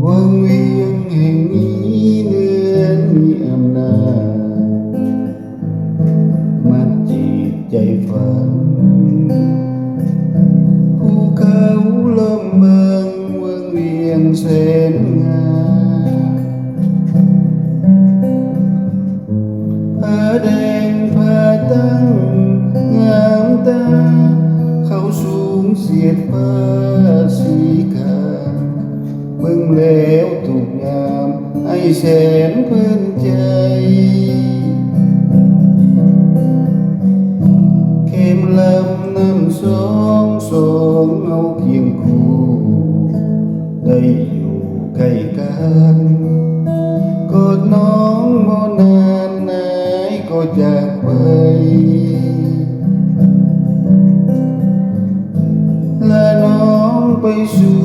วังเวียงแห่งนี้เนือนมีอำนาจมัดจิตใจฝันภูเขาลมเบิงวังเวียงแสนงามผ้าแดงผ้าตั้งงามตาเขาสูงเสียดฟ้าสีขาวเบิ่งแล้วถูกยามไอแสนเพิ่นใจเข้มลำน้ำสองเอาเคียงคู่ได้อยู่ใกล้กันกอดน้องบ่นานนายก็จากไปลาน้องไปสู่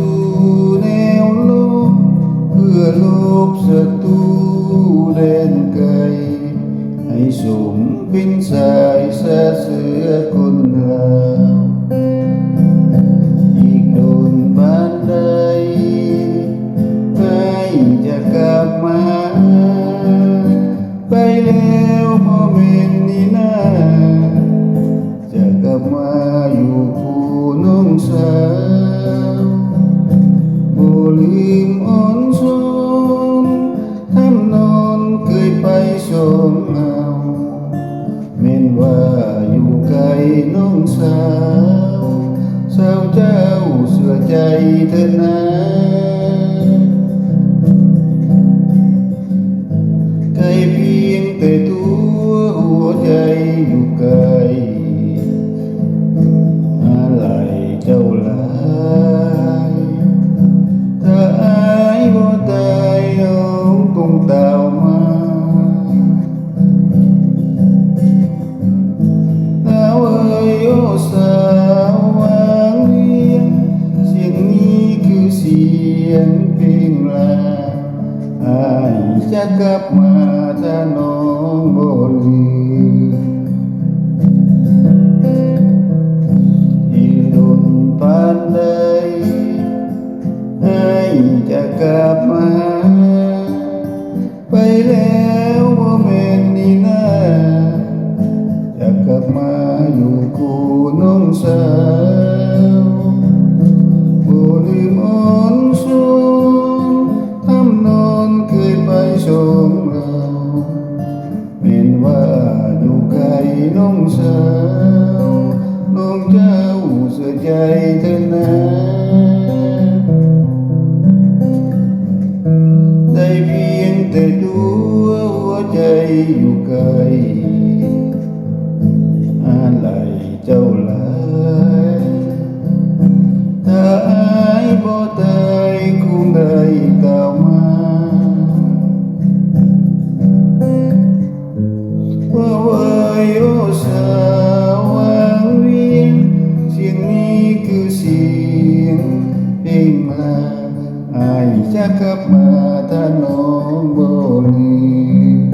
แนวโลกเพื่อลบศัตรูแดนไกลให้สมเป็นสายเสือคนลาวอีกโดนปานใดให้จะกลับมาไปแล้วโมเมนต์นี้นะจะกลับมาอยู่คู่น้องสาวบ่ลืมอ่อนช้อนทำนอนเคยไปชมเงาแม่นว่าอยู่ไกลน้องสาวสาวเจ้าเสื่อใจเถิดนะไกลเพียงแต่ตัวหัวใจอยู่ไกลอะไรเจ้าหลายถ้าอายบ่ตายน้องคงตามมาสาวเอ๋ยโอ้สาววางเวียงเสียงนี้คือเสียงเพลงลาอายจะกลับมาถ้าน้องบ่ลืมโดนปานใดให้จะกลับมาไปแล้วโมเมนต์นี้นะจะกลับมาอยู่คู่น้องสาวบ่ลืมอ่อนช้อนทำนอนเคยไปชมเราแม่นว่าอยู่ไกลน้องสาวน้องเจ้าเสียใจเถิดนะได้เพียงแต่ดูหัวใจอยู่ไกลอะไรเจ้าหลายถ้าอายบ่ตายคงได้กล่าวมาว่าเว้ยโอ้สาววางเวียงเสียงนี้คือเสียงเพลงมาอายจะกลับมาถ้าน้องบ่ลืม